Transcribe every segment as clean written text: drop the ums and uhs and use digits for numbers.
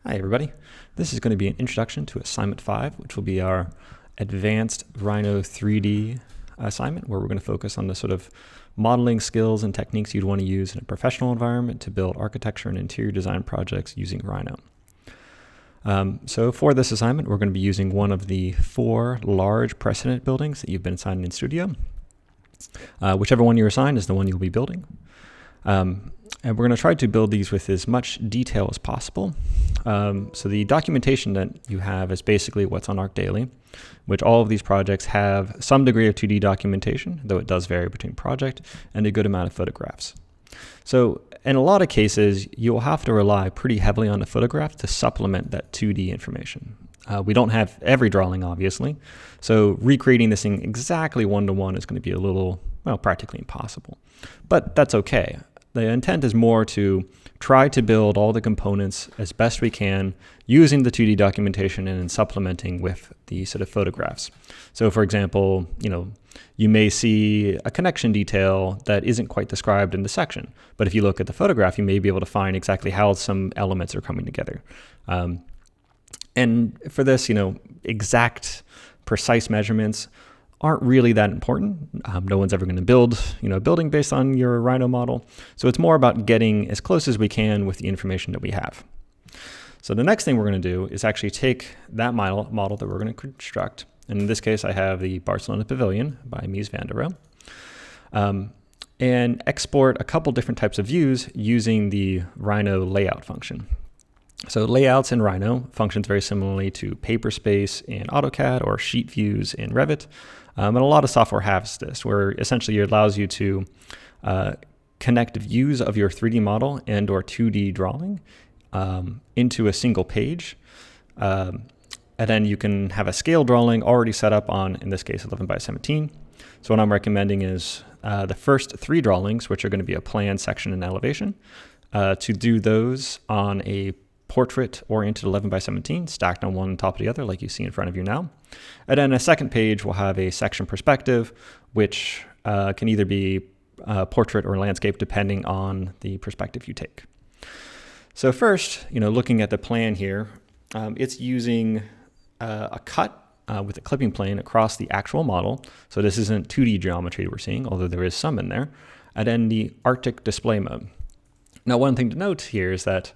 Hi everybody. This is going to be an introduction to assignment 5, which will be our advanced Rhino 3D assignment, where we're going to focus on the sort of modeling skills and techniques you'd want to use in a professional environment to build architecture and interior design projects using Rhino. So for this assignment, we're going to be using one of the 4 large precedent buildings that you've been assigned in Studio. Whichever one you're assigned is the one you'll be building. And we're going to try to build these with as much detail as possible. So the documentation that you have is basically what's on ArcDaily, which all of these projects have some degree of 2D documentation, though it does vary between project, and a good amount of photographs. So in a lot of cases, you'll have to rely pretty heavily on the photograph to supplement that 2D information. We don't have every drawing, obviously, so recreating this thing exactly one-to-one is going to be a little, well, practically impossible. But that's okay. The intent is more to try to build all the components as best we can using the 2D documentation and then supplementing with the sort of photographs. So for example, you may see a connection detail that isn't quite described in the section, but if you look at the photograph, you may be able to find exactly how some elements are coming together. And for this, exact, precise measurements aren't really that important. No one's ever going to build, a building based on your Rhino model. So it's more about getting as close as we can with the information that we have. So the next thing we're going to do is actually take that model that we're going to construct. And in this case, I have the Barcelona Pavilion by Mies van der Rohe, and export a couple different types of views using the Rhino layout function. So layouts in Rhino functions very similarly to paper space in AutoCAD or sheet views in Revit. And a lot of software has this, where essentially it allows you to connect views of your 3D model and or 2D drawing into a single page. And then you can have a scale drawing already set up on, in this case, 11 by 17. So what I'm recommending is the first 3 drawings, which are going to be a plan, section, and elevation, to do those on a portrait-oriented 11 by 17, stacked on one on top of the other, like you see in front of you now. And then a second page will have a section perspective, which can either be portrait or landscape, depending on the perspective you take. So first, looking at the plan here, it's using a cut with a clipping plane across the actual model. So this isn't 2D geometry we're seeing, although there is some in there. And then the Arctic display mode. Now, one thing to note here is that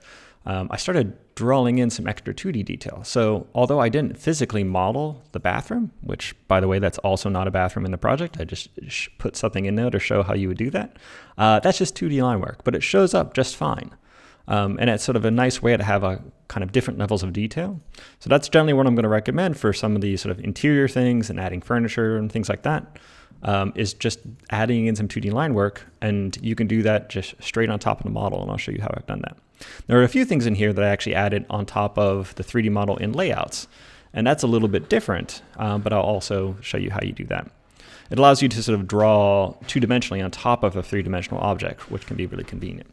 I started drawing in some extra 2D detail. So although I didn't physically model the bathroom, which, by the way, that's also not a bathroom in the project, I just put something in there to show how you would do that. That's just 2D line work, but it shows up just fine. And it's sort of a nice way to have a kind of different levels of detail. So that's generally what I'm going to recommend for some of these sort of interior things and adding furniture and things like that. Is just adding in some 2D line work, and you can do that just straight on top of the model, and I'll show you how I've done that. There are a few things in here that I actually added on top of the 3D model in layouts, and that's a little bit different, but I'll also show you how you do that. It allows you to sort of draw 2-dimensionally on top of a 3-dimensional object, which can be really convenient.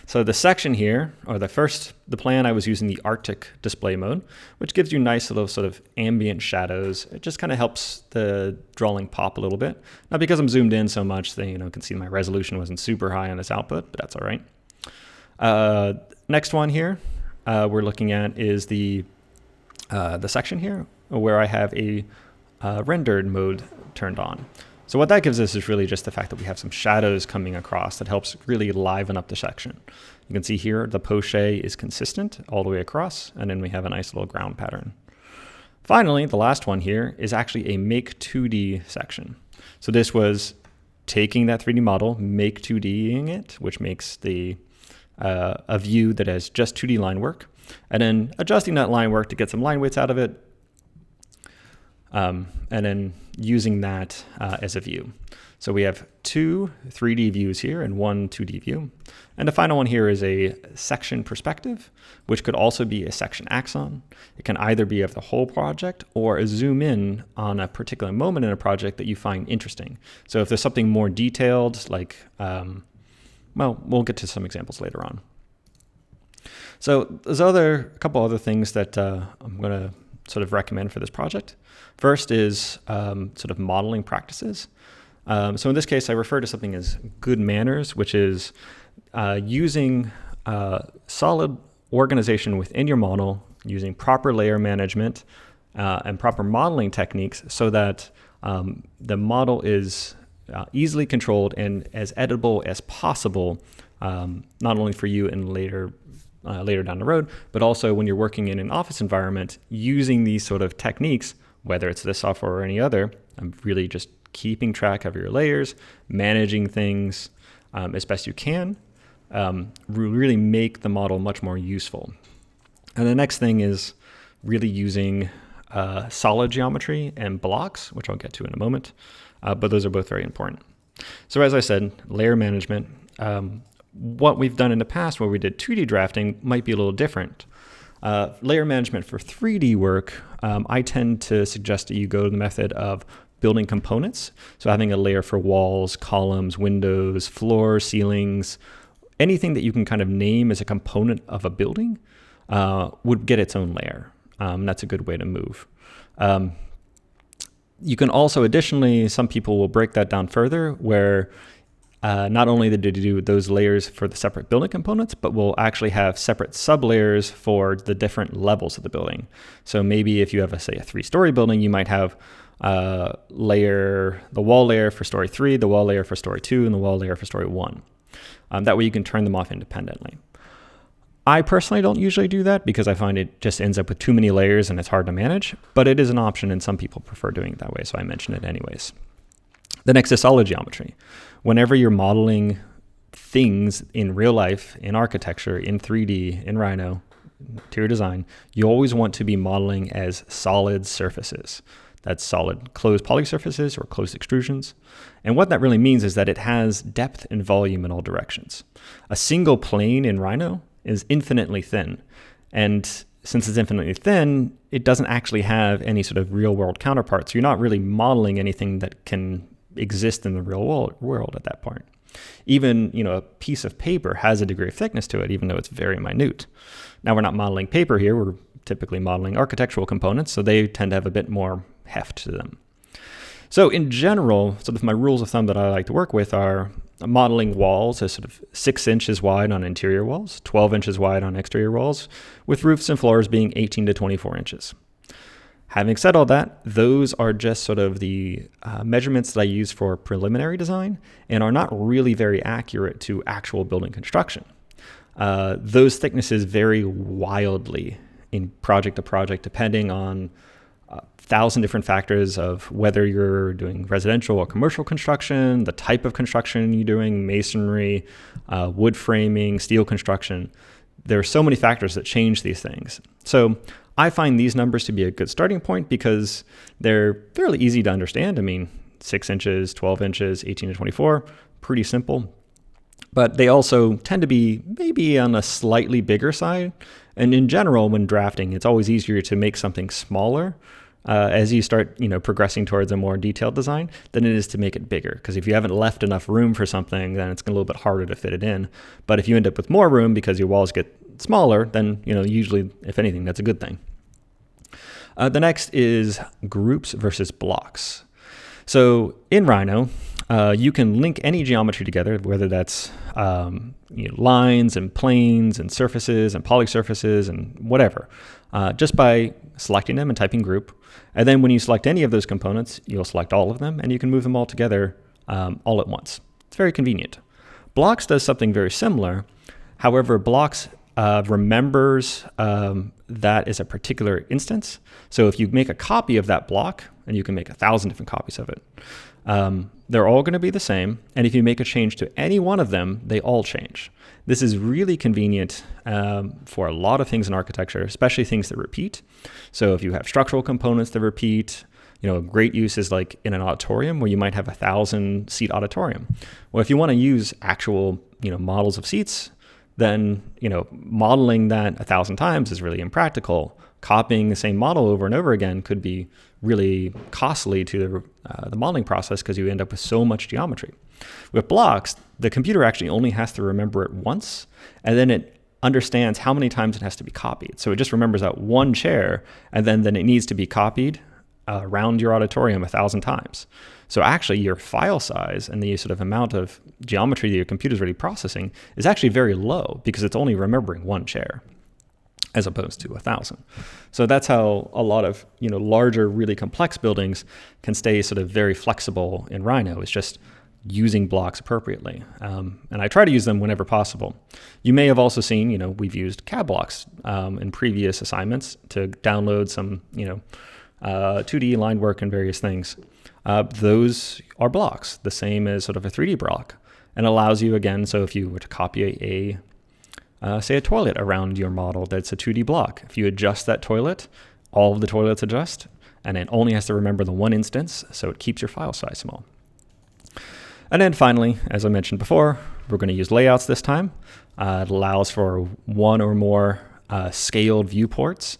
So the section here, or the plan, I was using the Arctic display mode, which gives you nice little sort of ambient shadows. It just kind of helps the drawing pop a little bit. Now, because I'm zoomed in so much, that you can see my resolution wasn't super high on this output, but that's all right. Next one here we're looking at is the section here where I have a rendered mode turned on. So what that gives us is really just the fact that we have some shadows coming across that helps really liven up the section. You can see here the poche is consistent all the way across, and then we have a nice little ground pattern. Finally, the last one here is actually a make 2D section. So this was taking that 3D model, make 2Ding it, which makes the a view that has just 2D line work, and then adjusting that line work to get some line weights out of it, and then using that as a view. So we have 2 3D views here and 1 2D view. And the final one here is a section perspective, which could also be a section axon. It can either be of the whole project or a zoom in on a particular moment in a project that you find interesting. So if there's something more detailed, like, well, we'll get to some examples later on. So there's a couple other things that I'm going to sort of recommend for this project. First is sort of modeling practices. So in this case, I refer to something as good manners, which is using solid organization within your model using proper layer management and proper modeling techniques so that the model is easily controlled and as editable as possible, not only for you in later down the road, but also when you're working in an office environment using these sort of techniques, whether it's this software or any other. I'm really just keeping track of your layers, managing things as best you can, really make the model much more useful. And the next thing is really using solid geometry and blocks, which I'll get to in a moment, but those are both very important. So as I said, layer management, what we've done in the past where we did 2D drafting might be a little different. Layer management for 3D work, I tend to suggest that you go to the method of building components. So having a layer for walls, columns, windows, floors, ceilings, anything that you can kind of name as a component of a building would get its own layer. That's a good way to move. You can also additionally, some people will break that down further where not only did you do those layers for the separate building components, but we'll actually have separate sub-layers for the different levels of the building. So maybe if you have, say, a 3-story building, you might have the wall layer for story 3, the wall layer for story 2, and the wall layer for story 1. That way you can turn them off independently. I personally don't usually do that because I find it just ends up with too many layers and it's hard to manage, but it is an option and some people prefer doing it that way, so I mention it anyways. The next is solid geometry. Whenever you're modeling things in real life, in architecture, in 3D, in Rhino, interior design, you always want to be modeling as solid surfaces. That's solid closed poly surfaces or closed extrusions. And what that really means is that it has depth and volume in all directions. A single plane in Rhino is infinitely thin. And since it's infinitely thin, it doesn't actually have any sort of real world counterparts. You're not really modeling anything that can exist in the real world at that point. Even, a piece of paper has a degree of thickness to it, even though it's very minute. Now, we're not modeling paper here. We're typically modeling architectural components, so they tend to have a bit more heft to them. So in general, sort of my rules of thumb that I like to work with are modeling walls as sort of 6 inches wide on interior walls, 12 inches wide on exterior walls, with roofs and floors being 18 to 24 inches. Having said all that, those are just sort of the measurements that I use for preliminary design and are not really very accurate to actual building construction. Those thicknesses vary wildly in project to project, depending on 1,000 different factors of whether you're doing residential or commercial construction, the type of construction you're doing, masonry, wood framing, steel construction. There are so many factors that change these things. So I find these numbers to be a good starting point because they're fairly easy to understand. I mean, 6 inches, 12 inches, 18 to 24, pretty simple. But they also tend to be maybe on a slightly bigger side. And in general, when drafting, it's always easier to make something smaller as you start, progressing towards a more detailed design than it is to make it bigger. Because if you haven't left enough room for something, then it's a little bit harder to fit it in. But if you end up with more room because your walls get smaller, then, usually, if anything, that's a good thing. The next is groups versus blocks. So in Rhino, you can link any geometry together, whether that's lines and planes and surfaces and polysurfaces and whatever, just by selecting them and typing group. And then when you select any of those components, you'll select all of them and you can move them all together all at once. It's very convenient. Blocks does something very similar. However, blocks remembers that is a particular instance. So if you make a copy of that block, and you can make 1,000 different copies of it, they're all going to be the same. And if you make a change to any one of them, they all change. This is really convenient for a lot of things in architecture, especially things that repeat. So if you have structural components that repeat, a great use is like in an auditorium where you might have 1,000 seat auditorium. Well, if you want to use actual, models of seats, then, modeling that 1,000 times is really impractical. Copying the same model over and over again could be really costly to the modeling process because you end up with so much geometry. With blocks, the computer actually only has to remember it once, and then it understands how many times it has to be copied. So it just remembers that one chair, and then it needs to be copied around your auditorium 1,000 times. So actually your file size and the sort of amount of geometry that your computer is really processing is actually very low because it's only remembering one chair. as opposed to 1,000. So that's how a lot of larger, really complex buildings can stay sort of very flexible in Rhino. It's just using blocks appropriately. And I try to use them whenever possible. You may have also seen, we've used CAD blocks in previous assignments to download some, 2D line work and various things. Those are blocks, the same as sort of a 3D block, and allows you, again, so if you were to copy say a toilet around your model that's a 2D block, if you adjust that toilet, all of the toilets adjust, and it only has to remember the one instance, so it keeps your file size small. And then finally, as I mentioned before, we're going to use layouts this time. It allows for one or more scaled viewports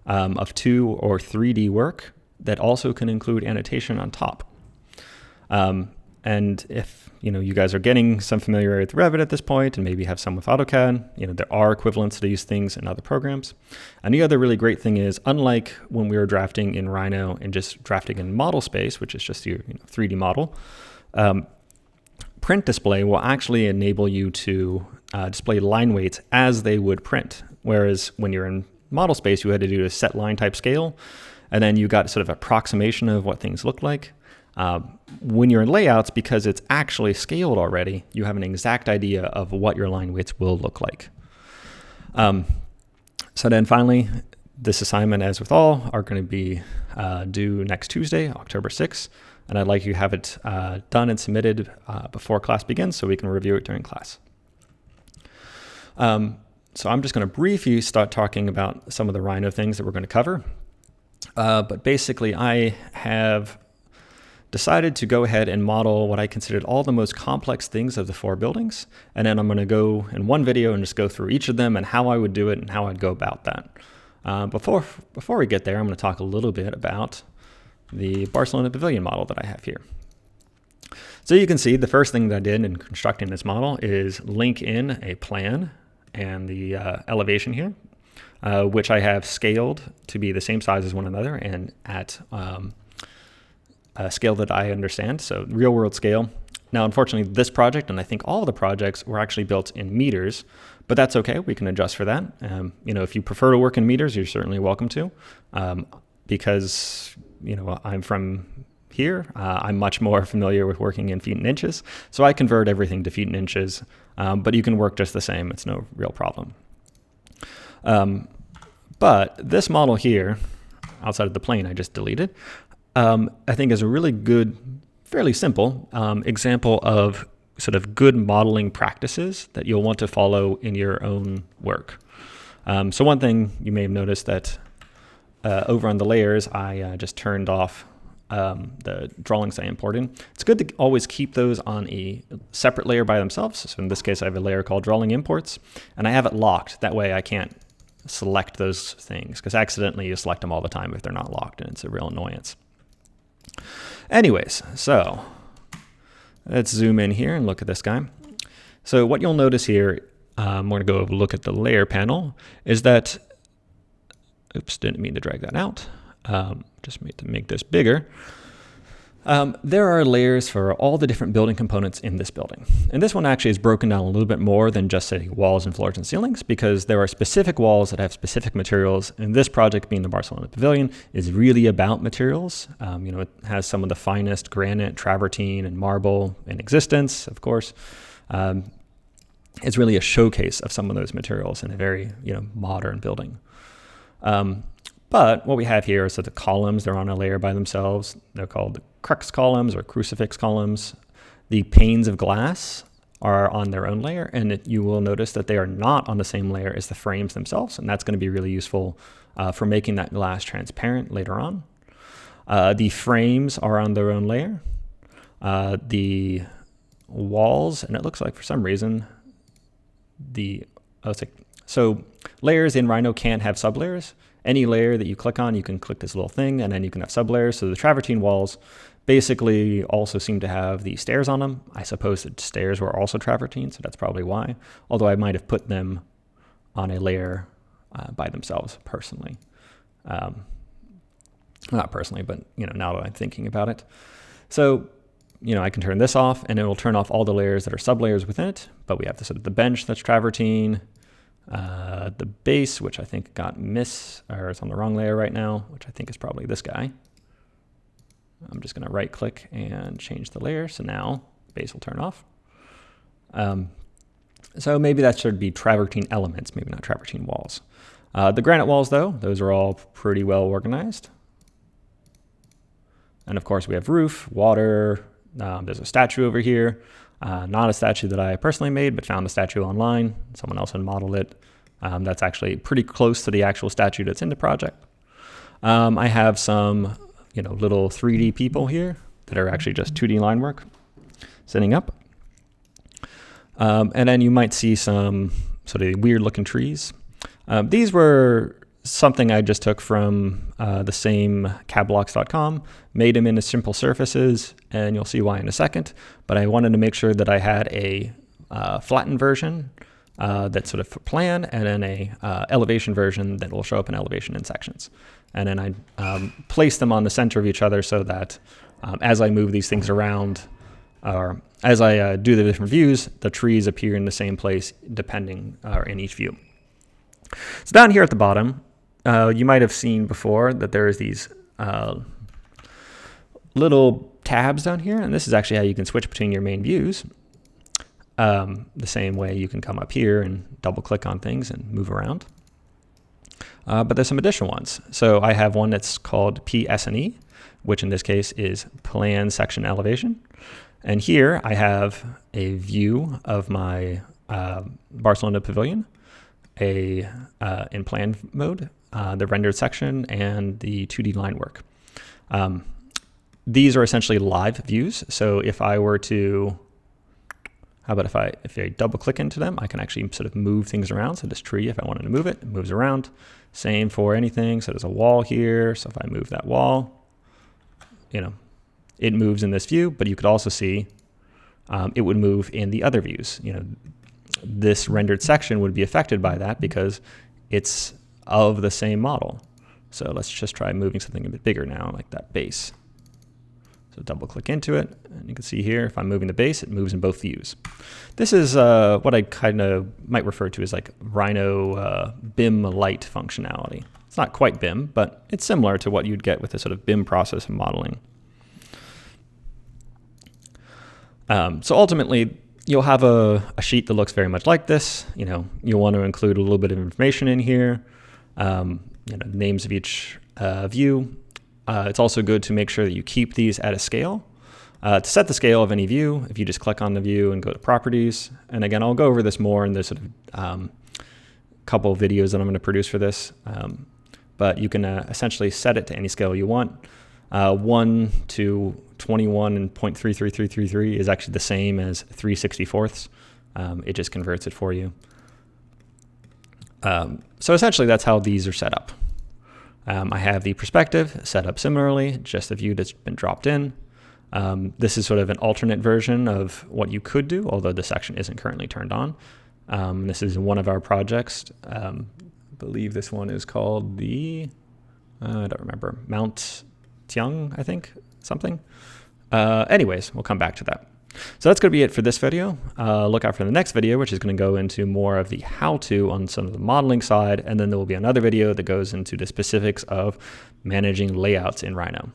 of 2 or 3D work that also can include annotation on top. And if you guys are getting some familiarity with Revit at this point and maybe have some with AutoCAD, there are equivalents to these things in other programs. And the other really great thing is, unlike when we were drafting in Rhino and just drafting in model space, which is just your 3D model, print display will actually enable you to display line weights as they would print. Whereas when you're in model space, you had to do a set line type scale, and then you got sort of approximation of what things look like. When you're in layouts, because it's actually scaled already, you have an exact idea of what your line weights will look like. So then finally, this assignment, as with all, are going to be due next Tuesday, October 6th. And I'd like you to have it done and submitted before class begins so we can review it during class. So I'm just going to briefly start talking about some of the Rhino things that we're going to cover. But basically, I have decided to go ahead and model what I considered all the most complex things of the 4 buildings. And then I'm going to go in one video and just go through each of them and how I would do it and how I'd go about that. Before we get there, I'm going to talk a little bit about the Barcelona Pavilion model that I have here. So you can see the first thing that I did in constructing this model is link in a plan and the elevation here, which I have scaled to be the same size as one another and at a scale that I understand, so real world scale. Now, unfortunately, this project, and I think all of the projects, were actually built in meters, but that's okay. We can adjust for that. If you prefer to work in meters, you're certainly welcome to, because I'm from here. I'm much more familiar with working in feet and inches, so I convert everything to feet and inches, but you can work just the same. It's no real problem. But this model here, outside of the plane I just deleted, I think is a really good, fairly simple example of sort of good modeling practices that you'll want to follow in your own work. So one thing you may have noticed that over on the layers, I just turned off the drawings I imported. It's good to always keep those on a separate layer by themselves. So in this case, I have a layer called drawing imports, and I have it locked. That way I can't select those things, because accidentally you select them all the time if they're not locked, and it's a real annoyance. Anyways, so let's zoom in here and look at this guy. So what you'll notice here, we're going to go look at the layer panel, is that, oops, didn't mean to drag that out. Just made to make this bigger. There are layers for all the different building components in this building. And this one actually is broken down a little bit more than just say walls and floors and ceilings, because there are specific walls that have specific materials. And this project, being the Barcelona Pavilion, is really about materials. It has some of the finest granite, travertine, and marble in existence, of course. It's really a showcase of some of those materials in a very, modern building. But what we have here is that the columns, they're on a layer by themselves. They're called the crux columns or crucifix columns. The panes of glass are on their own layer, and you will notice that they are not on the same layer as the frames themselves, and that's going to be really useful for making that glass transparent later on. The frames are on their own layer. The walls, and it looks like for some reason so layers in Rhino can't have sublayers. Any layer that you click on, you can click this little thing, and then you can have sublayers. So the travertine walls basically also seem to have the stairs on them. I suppose the stairs were also travertine, so that's probably why. Although I might have put them on a layer by themselves personally. Not personally, but now that I'm thinking about it. So I can turn this off, and it will turn off all the layers that are sublayers within it. But we have the bench that's travertine. The base, which I think got or it's on the wrong layer right now, which I think is probably this guy. I'm just going to right click and change the layer. So now base will turn off. So maybe that should be travertine elements, maybe not travertine walls. The granite walls, though, those are all pretty well organized. And of course, we have roof, water. There's a statue over here. Not a statue that I personally made, but found the statue online. Someone else had modeled it. That's actually pretty close to the actual statue that's in the project. I have some, little 3D people here that are actually just 2D line work sitting up. And then you might see some sort of weird looking trees. These were something I just took from the same cabblocks.com, made them into simple surfaces, and you'll see why in a second. But I wanted to make sure that I had a flattened version that's sort of for plan, and then a elevation version that will show up in elevation in sections. And then I place them on the center of each other so that as I move these things around, or as I do the different views, the trees appear in the same place depending in each view. So down here at the bottom, you might have seen before that there's these little tabs down here, and this is actually how you can switch between your main views. The same way you can come up here and double click on things and move around. But there's some additional ones. So I have one that's called PSNE, which in this case is Plan Section Elevation. And here I have a view of my Barcelona Pavilion, in plan mode, the rendered section, and the 2D line work. These are essentially live views. So if I were to, how about if I double click into them, I can actually sort of move things around. So this tree, if I wanted to move it, it moves around. Same for anything. So there's a wall here. So if I move that wall, it moves in this view, but you could also see it would move in the other views. This rendered section would be affected by that because it's of the same model. So let's just try moving something a bit bigger now, like that base. So double click into it, and you can see here, if I'm moving the base, it moves in both views. This is what I kind of might refer to as like Rhino BIM light functionality. It's not quite BIM, but it's similar to what you'd get with a sort of BIM process of modeling. So ultimately, you'll have a sheet that looks very much like this. You'll want to include a little bit of information in here, names of each view. It's also good to make sure that you keep these at a scale. To set the scale of any view, if you just click on the view and go to properties, and again, I'll go over this more in the sort of couple of videos that I'm going to produce for this, but you can essentially set it to any scale you want. 1 to 21 and 0.33333 is actually the same as 3/64. It just converts it for you. So essentially that's how these are set up. I have the perspective set up similarly, just the view that's been dropped in. This is sort of an alternate version of what you could do, although the section isn't currently turned on. This is one of our projects. I believe this one is called I don't remember, Mount Tiang, I think, something. Anyways, we'll come back to that. So that's going to be it for this video. Look out for the next video, which is going to go into more of the how-to on some of the modeling side, and then there will be another video that goes into the specifics of managing layouts in Rhino.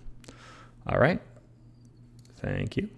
All right. Thank you.